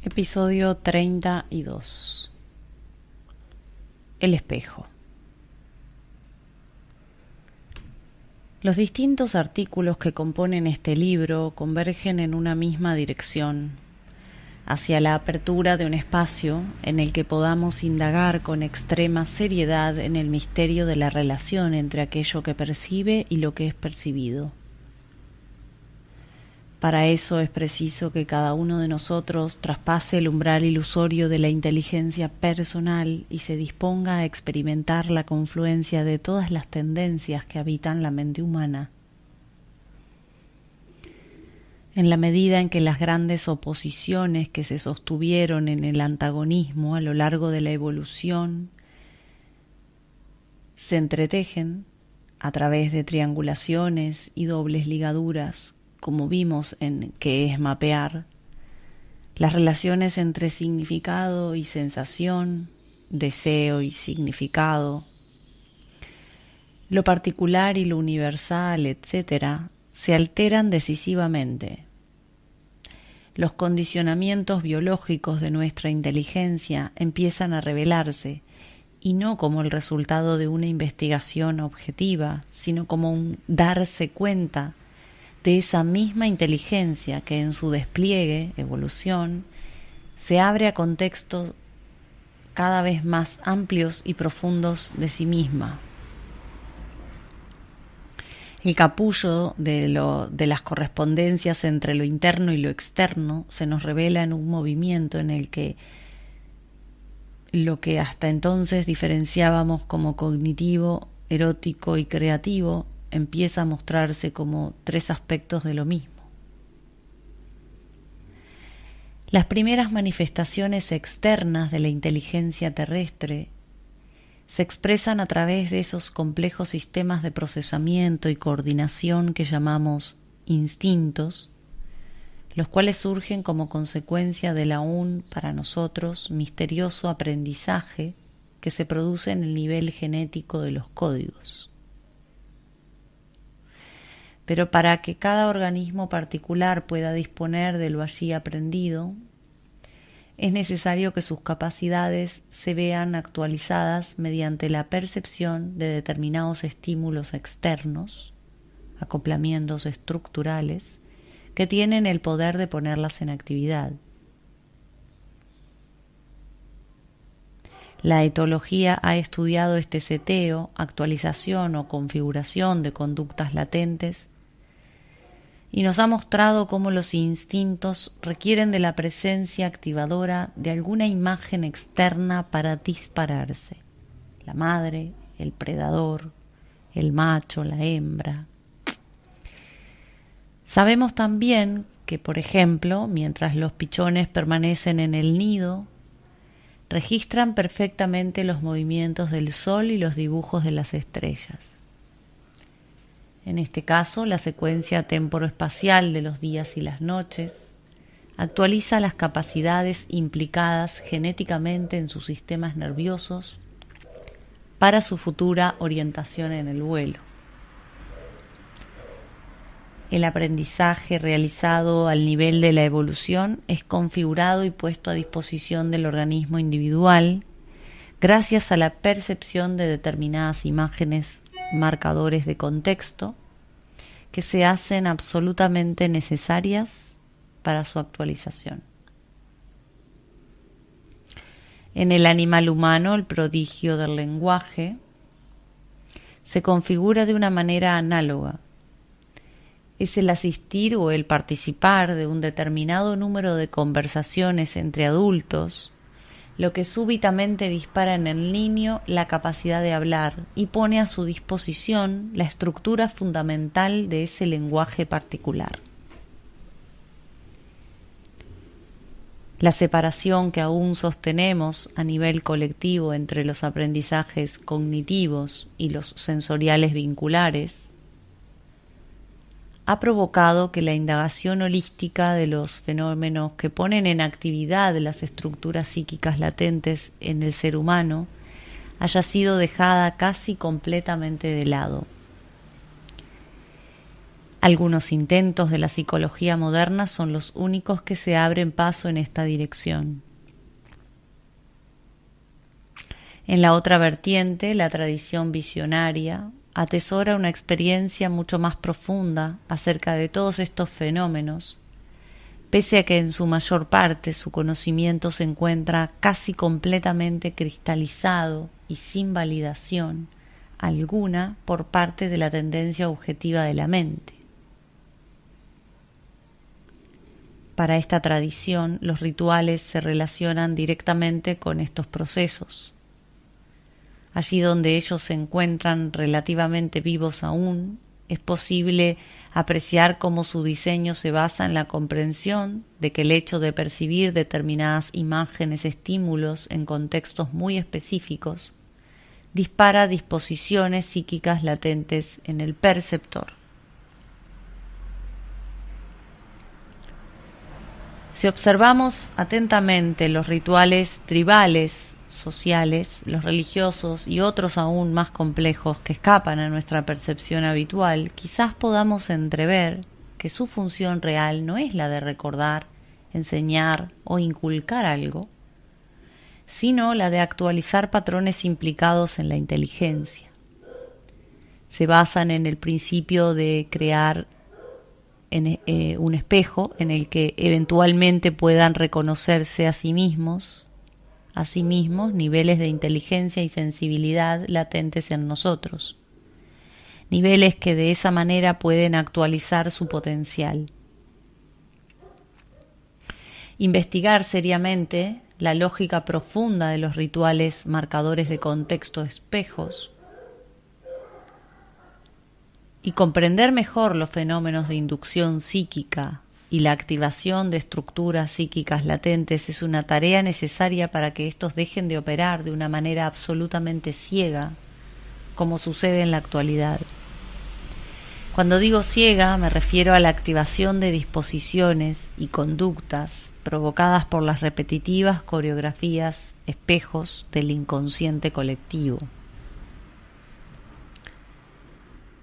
Episodio 32. El espejo. Los distintos artículos que componen este libro convergen en una misma dirección, hacia la apertura de un espacio en el que podamos indagar con extrema seriedad en el misterio de la relación entre aquello que percibe y lo que es percibido. Para eso es preciso que cada uno de nosotros traspase el umbral ilusorio de la inteligencia personal y se disponga a experimentar la confluencia de todas las tendencias que habitan la mente humana. En la medida en que las grandes oposiciones que se sostuvieron en el antagonismo a lo largo de la evolución se entretejen a través de triangulaciones y dobles ligaduras, como vimos en ¿Qué es mapear?, las relaciones entre significado y sensación, deseo y significado, lo particular y lo universal, etc., se alteran decisivamente. Los condicionamientos biológicos de nuestra inteligencia empiezan a revelarse, y no como el resultado de una investigación objetiva, sino como un darse cuenta de esa misma inteligencia que en su despliegue, evolución, se abre a contextos cada vez más amplios y profundos de sí misma. El capullo de las correspondencias entre lo interno y lo externo se nos revela en un movimiento en el que lo que hasta entonces diferenciábamos como cognitivo, erótico y creativo empieza a mostrarse como tres aspectos de lo mismo. Las primeras manifestaciones externas de la inteligencia terrestre se expresan a través de esos complejos sistemas de procesamiento y coordinación que llamamos instintos, los cuales surgen como consecuencia del aún, para nosotros, misterioso aprendizaje que se produce en el nivel genético de los códigos. Pero para que cada organismo particular pueda disponer de lo allí aprendido, es necesario que sus capacidades se vean actualizadas mediante la percepción de determinados estímulos externos, acoplamientos estructurales, que tienen el poder de ponerlas en actividad. La etología ha estudiado este seteo, actualización o configuración de conductas latentes y nos ha mostrado cómo los instintos requieren de la presencia activadora de alguna imagen externa para dispararse. La madre, el predador, el macho, la hembra. Sabemos también que, por ejemplo, mientras los pichones permanecen en el nido, registran perfectamente los movimientos del sol y los dibujos de las estrellas. En este caso, la secuencia temporoespacial de los días y las noches actualiza las capacidades implicadas genéticamente en sus sistemas nerviosos para su futura orientación en el vuelo. El aprendizaje realizado al nivel de la evolución es configurado y puesto a disposición del organismo individual gracias a la percepción de determinadas imágenes marcadores de contexto que se hacen absolutamente necesarias para su actualización. En el animal humano, el prodigio del lenguaje se configura de una manera análoga. Es el asistir o el participar de un determinado número de conversaciones entre adultos lo que súbitamente dispara en el niño la capacidad de hablar y pone a su disposición la estructura fundamental de ese lenguaje particular. La separación que aún sostenemos a nivel colectivo entre los aprendizajes cognitivos y los sensoriales vinculares ha provocado que la indagación holística de los fenómenos que ponen en actividad las estructuras psíquicas latentes en el ser humano haya sido dejada casi completamente de lado. Algunos intentos de la psicología moderna son los únicos que se abren paso en esta dirección. En la otra vertiente, la tradición visionaria atesora una experiencia mucho más profunda acerca de todos estos fenómenos, pese a que en su mayor parte su conocimiento se encuentra casi completamente cristalizado y sin validación alguna por parte de la tendencia objetiva de la mente. Para esta tradición, los rituales se relacionan directamente con estos procesos. Allí donde ellos se encuentran relativamente vivos aún, es posible apreciar cómo su diseño se basa en la comprensión de que el hecho de percibir determinadas imágenes, estímulos en contextos muy específicos, dispara disposiciones psíquicas latentes en el perceptor. Si observamos atentamente los rituales tribales, sociales, los religiosos y otros aún más complejos que escapan a nuestra percepción habitual, quizás podamos entrever que su función real no es la de recordar, enseñar o inculcar algo, sino la de actualizar patrones implicados en la inteligencia. Se basan en el principio de crear un espejo en el que eventualmente puedan reconocerse a sí mismos niveles de inteligencia y sensibilidad latentes en nosotros, niveles que de esa manera pueden actualizar su potencial. Investigar seriamente la lógica profunda de los rituales marcadores de contexto espejos y comprender mejor los fenómenos de inducción psíquica y la activación de estructuras psíquicas latentes es una tarea necesaria para que estos dejen de operar de una manera absolutamente ciega, como sucede en la actualidad. Cuando digo ciega, me refiero a la activación de disposiciones y conductas provocadas por las repetitivas coreografías, espejos del inconsciente colectivo.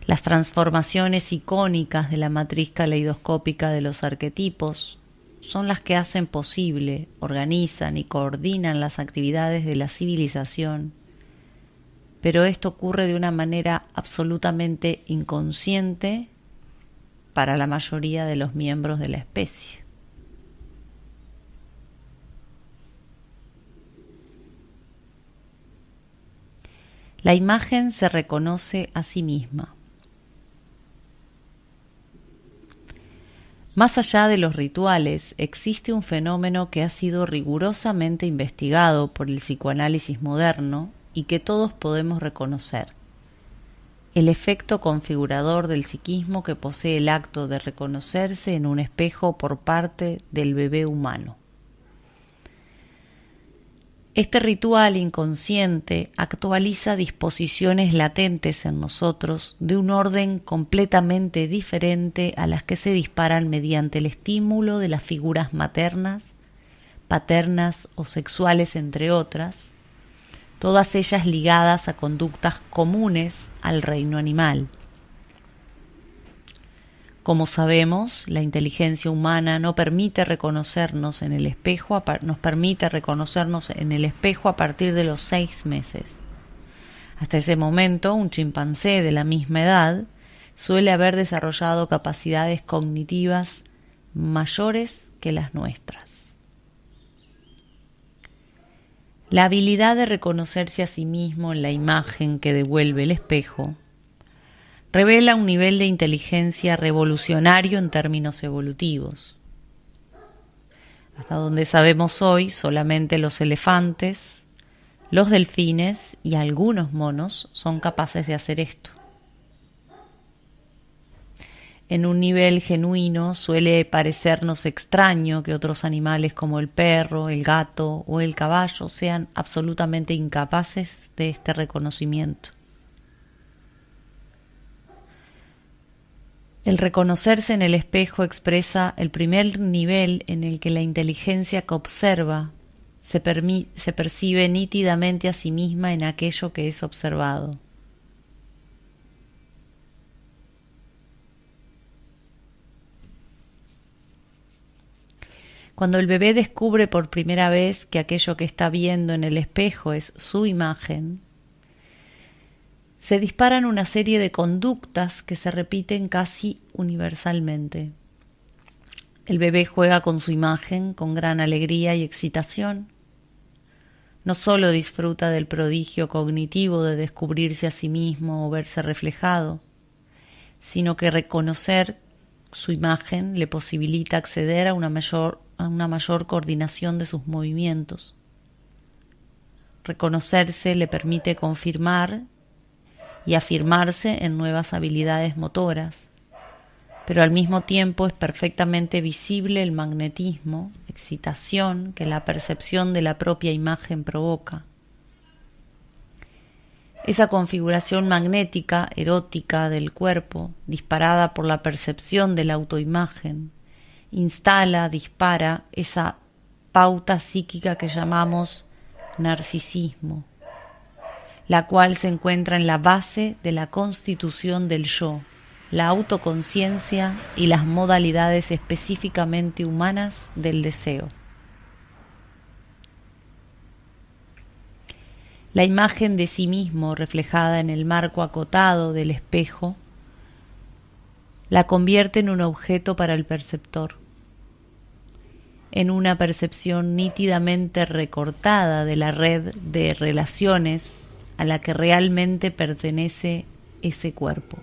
Las transformaciones icónicas de la matriz caleidoscópica de los arquetipos son las que hacen posible, organizan y coordinan las actividades de la civilización, pero esto ocurre de una manera absolutamente inconsciente para la mayoría de los miembros de la especie. La imagen se reconoce a sí misma. Más allá de los rituales, existe un fenómeno que ha sido rigurosamente investigado por el psicoanálisis moderno y que todos podemos reconocer: el efecto configurador del psiquismo que posee el acto de reconocerse en un espejo por parte del bebé humano. Este ritual inconsciente actualiza disposiciones latentes en nosotros de un orden completamente diferente a las que se disparan mediante el estímulo de las figuras maternas, paternas o sexuales, entre otras, todas ellas ligadas a conductas comunes al reino animal. Como sabemos, la inteligencia humana nos permite reconocernos en el espejo a partir de los 6 meses. Hasta ese momento, un chimpancé de la misma edad suele haber desarrollado capacidades cognitivas mayores que las nuestras. La habilidad de reconocerse a sí mismo en la imagen que devuelve el espejo revela un nivel de inteligencia revolucionario en términos evolutivos. Hasta donde sabemos hoy, solamente los elefantes, los delfines y algunos monos son capaces de hacer esto. En un nivel genuino suele parecernos extraño que otros animales como el perro, el gato o el caballo sean absolutamente incapaces de este reconocimiento. El reconocerse en el espejo expresa el primer nivel en el que la inteligencia que observa se percibe nítidamente a sí misma en aquello que es observado. Cuando el bebé descubre por primera vez que aquello que está viendo en el espejo es su imagen, se disparan una serie de conductas que se repiten casi universalmente. El bebé juega con su imagen con gran alegría y excitación. No solo disfruta del prodigio cognitivo de descubrirse a sí mismo o verse reflejado, sino que reconocer su imagen le posibilita acceder a una mayor coordinación de sus movimientos. Reconocerse le permite confirmar y afirmarse en nuevas habilidades motoras, pero al mismo tiempo es perfectamente visible el magnetismo, excitación que la percepción de la propia imagen provoca. Esa configuración magnética, erótica del cuerpo, disparada por la percepción de la autoimagen, dispara esa pauta psíquica que llamamos narcisismo, la cual se encuentra en la base de la constitución del yo, la autoconciencia y las modalidades específicamente humanas del deseo. La imagen de sí mismo reflejada en el marco acotado del espejo la convierte en un objeto para el perceptor, en una percepción nítidamente recortada de la red de relaciones a la que realmente pertenece ese cuerpo.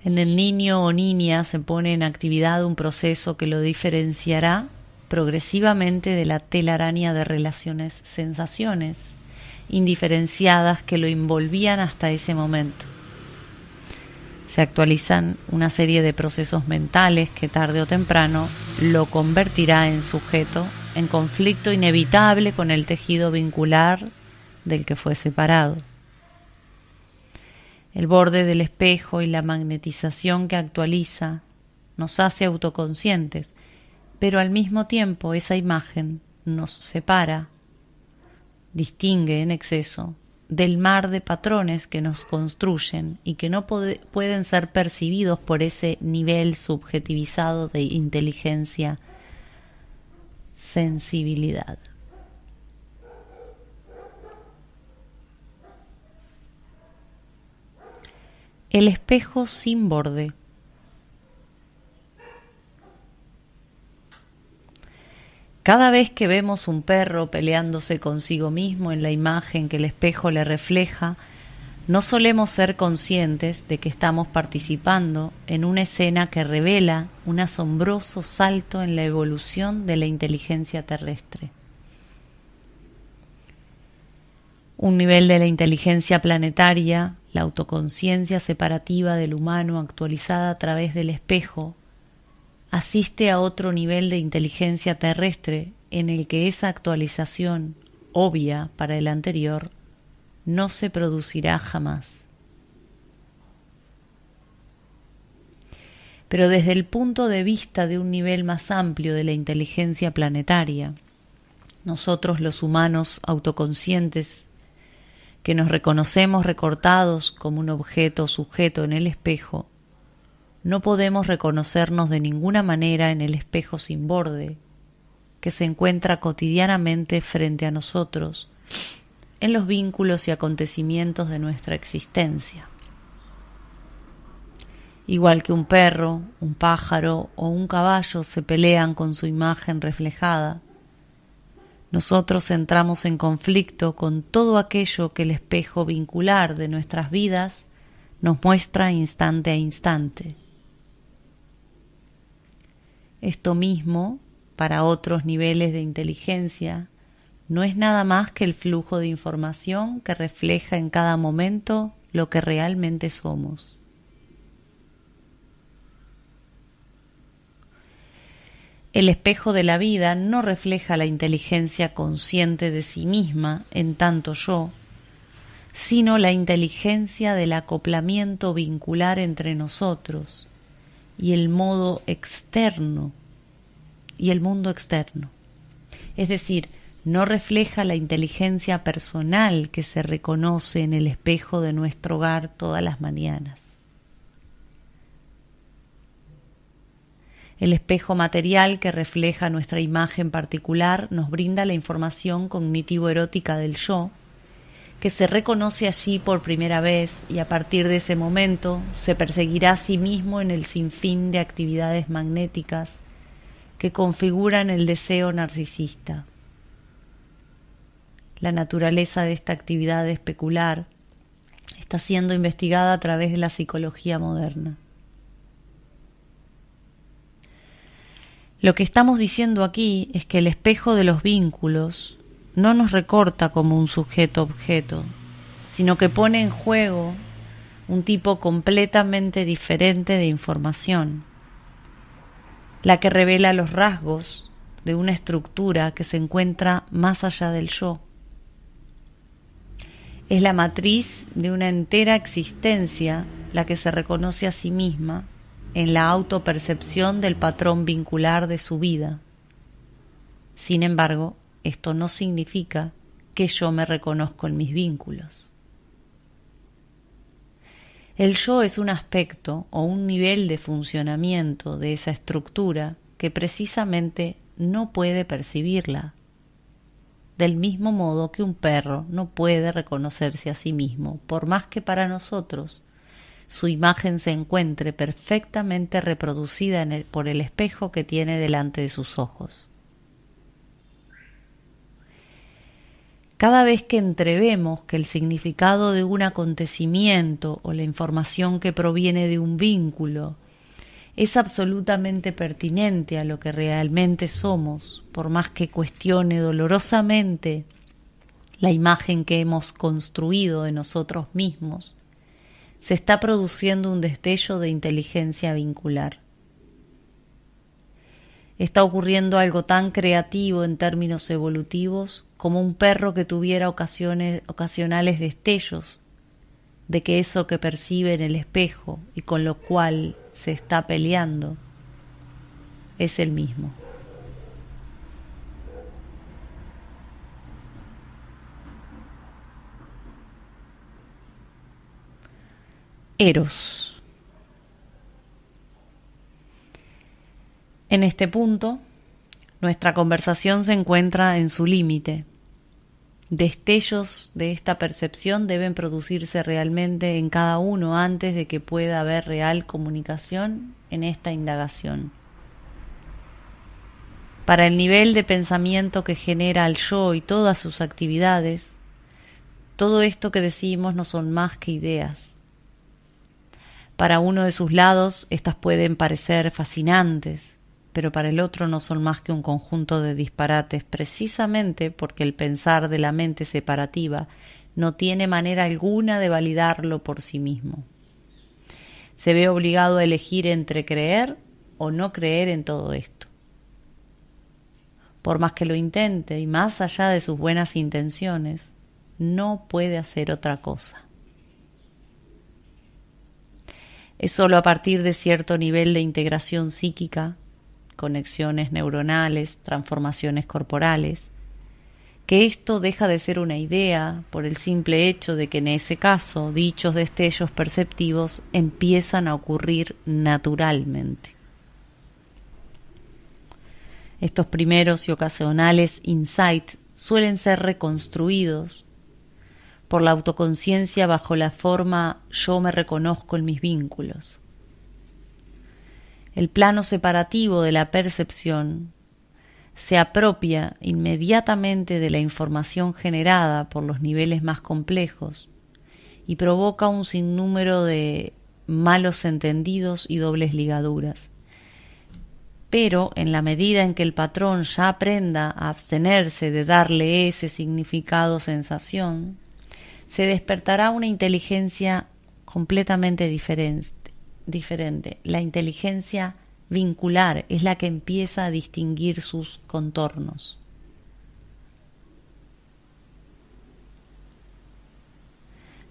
En el niño o niña se pone en actividad un proceso que lo diferenciará progresivamente de la telaraña de relaciones, sensaciones indiferenciadas que lo envolvían hasta ese momento. Se actualizan una serie de procesos mentales que tarde o temprano lo convertirá en sujeto en conflicto inevitable con el tejido vincular del que fue separado. El borde del espejo y la magnetización que actualiza nos hace autoconscientes, pero al mismo tiempo esa imagen nos separa, distingue en exceso del mar de patrones que nos construyen y que no pueden ser percibidos por ese nivel subjetivizado de inteligencia, sensibilidad. El espejo sin borde. Cada vez que vemos un perro peleándose consigo mismo en la imagen que el espejo le refleja, no solemos ser conscientes de que estamos participando en una escena que revela un asombroso salto en la evolución de la inteligencia terrestre. Un nivel de la inteligencia planetaria, la autoconciencia separativa del humano actualizada a través del espejo, asiste a otro nivel de inteligencia terrestre en el que esa actualización, obvia para el anterior, no se producirá jamás. Pero desde el punto de vista de un nivel más amplio de la inteligencia planetaria, nosotros los humanos autoconscientes, que nos reconocemos recortados como un objeto o sujeto en el espejo, no podemos reconocernos de ninguna manera en el espejo sin borde, que se encuentra cotidianamente frente a nosotros, en los vínculos y acontecimientos de nuestra existencia. Igual que un perro, un pájaro o un caballo se pelean con su imagen reflejada, nosotros entramos en conflicto con todo aquello que el espejo vincular de nuestras vidas nos muestra instante a instante. Esto mismo, para otros niveles de inteligencia, no es nada más que el flujo de información que refleja en cada momento lo que realmente somos. El espejo de la vida no refleja la inteligencia consciente de sí misma en tanto yo, sino la inteligencia del acoplamiento vincular entre nosotros y el modo externo y el mundo externo. Es decir, no refleja la inteligencia personal que se reconoce en el espejo de nuestro hogar todas las mañanas. El espejo material que refleja nuestra imagen particular nos brinda la información cognitivo-erótica del yo, que se reconoce allí por primera vez y a partir de ese momento se perseguirá a sí mismo en el sinfín de actividades magnéticas que configuran el deseo narcisista. La naturaleza de esta actividad especular está siendo investigada a través de la psicología moderna. Lo que estamos diciendo aquí es que el espejo de los vínculos no nos recorta como un sujeto-objeto, sino que pone en juego un tipo completamente diferente de información, la que revela los rasgos de una estructura que se encuentra más allá del yo. Es la matriz de una entera existencia la que se reconoce a sí misma en la autopercepción del patrón vincular de su vida. Sin embargo, esto no significa que yo me reconozco en mis vínculos. El yo es un aspecto o un nivel de funcionamiento de esa estructura que precisamente no puede percibirla, del mismo modo que un perro no puede reconocerse a sí mismo, por más que para nosotros su imagen se encuentre perfectamente reproducida por el espejo que tiene delante de sus ojos. Cada vez que entrevemos que el significado de un acontecimiento o la información que proviene de un vínculo es absolutamente pertinente a lo que realmente somos, por más que cuestione dolorosamente la imagen que hemos construido de nosotros mismos, se está produciendo un destello de inteligencia vincular. Está ocurriendo algo tan creativo en términos evolutivos como un perro que tuviera ocasionales destellos de que eso que percibe en el espejo y con lo cual se está peleando es el mismo. Eros. En este punto, nuestra conversación se encuentra en su límite. Destellos de esta percepción deben producirse realmente en cada uno antes de que pueda haber real comunicación en esta indagación. Para el nivel de pensamiento que genera el yo y todas sus actividades, todo esto que decimos no son más que ideas. Para uno de sus lados, estas pueden parecer fascinantes, pero para el otro no son más que un conjunto de disparates, precisamente porque el pensar de la mente separativa no tiene manera alguna de validarlo por sí mismo. Se ve obligado a elegir entre creer o no creer en todo esto. Por más que lo intente y más allá de sus buenas intenciones, no puede hacer otra cosa. Es sólo a partir de cierto nivel de integración psíquica, conexiones neuronales, transformaciones corporales, que esto deja de ser una idea por el simple hecho de que en ese caso dichos destellos perceptivos empiezan a ocurrir naturalmente. Estos primeros y ocasionales insights suelen ser reconstruidos por la autoconciencia bajo la forma yo me reconozco en mis vínculos. El plano separativo de la percepción se apropia inmediatamente de la información generada por los niveles más complejos y provoca un sinnúmero de malos entendidos y dobles ligaduras. Pero en la medida en que el patrón ya aprenda a abstenerse de darle ese significado-sensación, se despertará una inteligencia completamente diferente. La inteligencia vincular es la que empieza a distinguir sus contornos.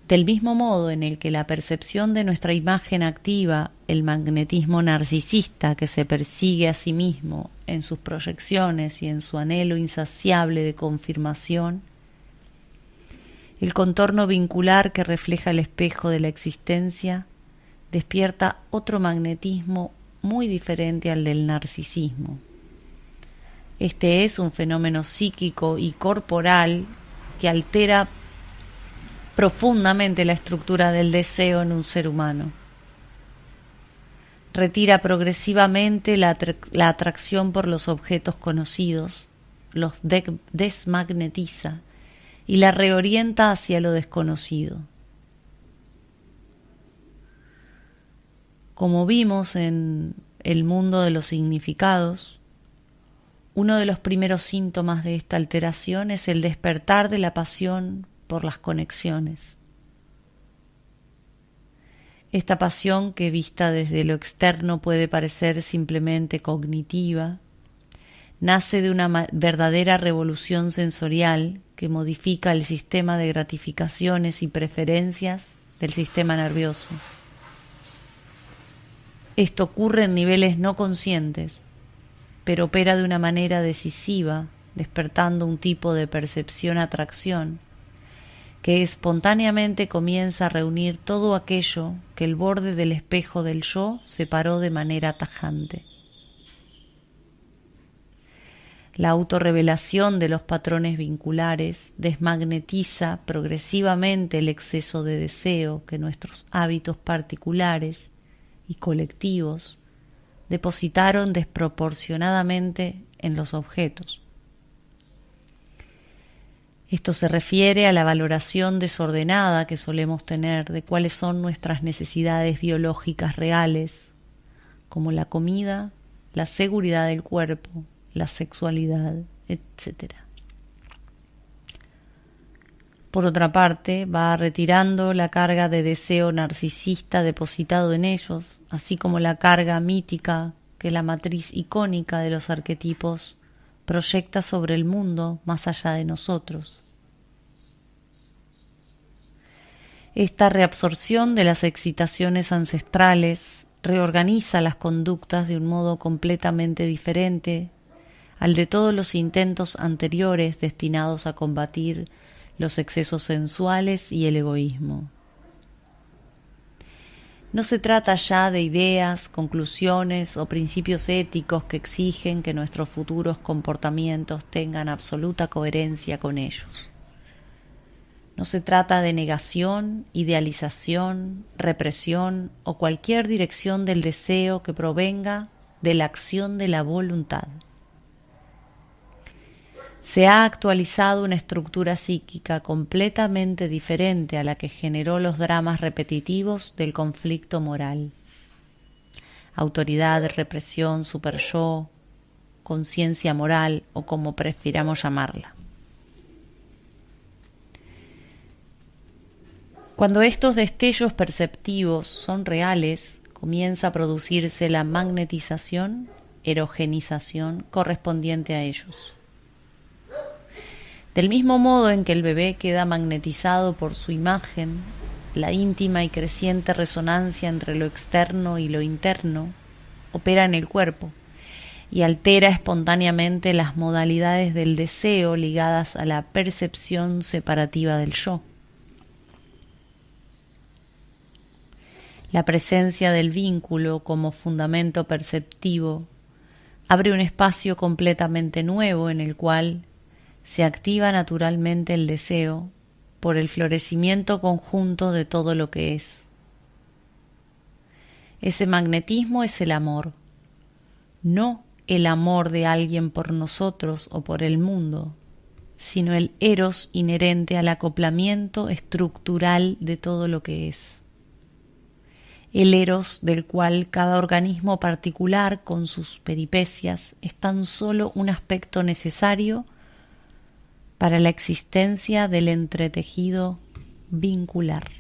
Del mismo modo en el que la percepción de nuestra imagen activa el magnetismo narcisista que se persigue a sí mismo en sus proyecciones y en su anhelo insaciable de confirmación, el contorno vincular que refleja el espejo de la existencia despierta otro magnetismo muy diferente al del narcisismo. Este es un fenómeno psíquico y corporal que altera profundamente la estructura del deseo en un ser humano. Retira progresivamente la atracción por los objetos conocidos, los desmagnetiza y la reorienta hacia lo desconocido. Como vimos en el mundo de los significados, uno de los primeros síntomas de esta alteración es el despertar de la pasión por las conexiones. Esta pasión, que vista desde lo externo puede parecer simplemente cognitiva, nace de una verdadera revolución sensorial que modifica el sistema de gratificaciones y preferencias del sistema nervioso. Esto ocurre en niveles no conscientes, pero opera de una manera decisiva, despertando un tipo de percepción-atracción que espontáneamente comienza a reunir todo aquello que el borde del espejo del yo separó de manera tajante. La autorrevelación de los patrones vinculares desmagnetiza progresivamente el exceso de deseo que nuestros hábitos particulares y colectivos depositaron desproporcionadamente en los objetos. Esto se refiere a la valoración desordenada que solemos tener de cuáles son nuestras necesidades biológicas reales, como la comida, la seguridad del cuerpo, la sexualidad, etc. Por otra parte, va retirando la carga de deseo narcisista depositado en ellos, así como la carga mítica que la matriz icónica de los arquetipos proyecta sobre el mundo más allá de nosotros. Esta reabsorción de las excitaciones ancestrales reorganiza las conductas de un modo completamente diferente al de todos los intentos anteriores destinados a combatir los excesos sensuales y el egoísmo. No se trata ya de ideas, conclusiones o principios éticos que exigen que nuestros futuros comportamientos tengan absoluta coherencia con ellos. No se trata de negación, idealización, represión o cualquier dirección del deseo que provenga de la acción de la voluntad. Se ha actualizado una estructura psíquica completamente diferente a la que generó los dramas repetitivos del conflicto moral. Autoridad, represión, superyo, conciencia moral o como prefiramos llamarla. Cuando estos destellos perceptivos son reales, comienza a producirse la magnetización, erogenización correspondiente a ellos. Del mismo modo en que el bebé queda magnetizado por su imagen, la íntima y creciente resonancia entre lo externo y lo interno opera en el cuerpo y altera espontáneamente las modalidades del deseo ligadas a la percepción separativa del yo. La presencia del vínculo como fundamento perceptivo abre un espacio completamente nuevo en el cual se activa naturalmente el deseo por el florecimiento conjunto de todo lo que es. Ese magnetismo es el amor, no el amor de alguien por nosotros o por el mundo, sino el eros inherente al acoplamiento estructural de todo lo que es. El eros del cual cada organismo particular con sus peripecias es tan solo un aspecto necesario para la existencia del entretejido vincular.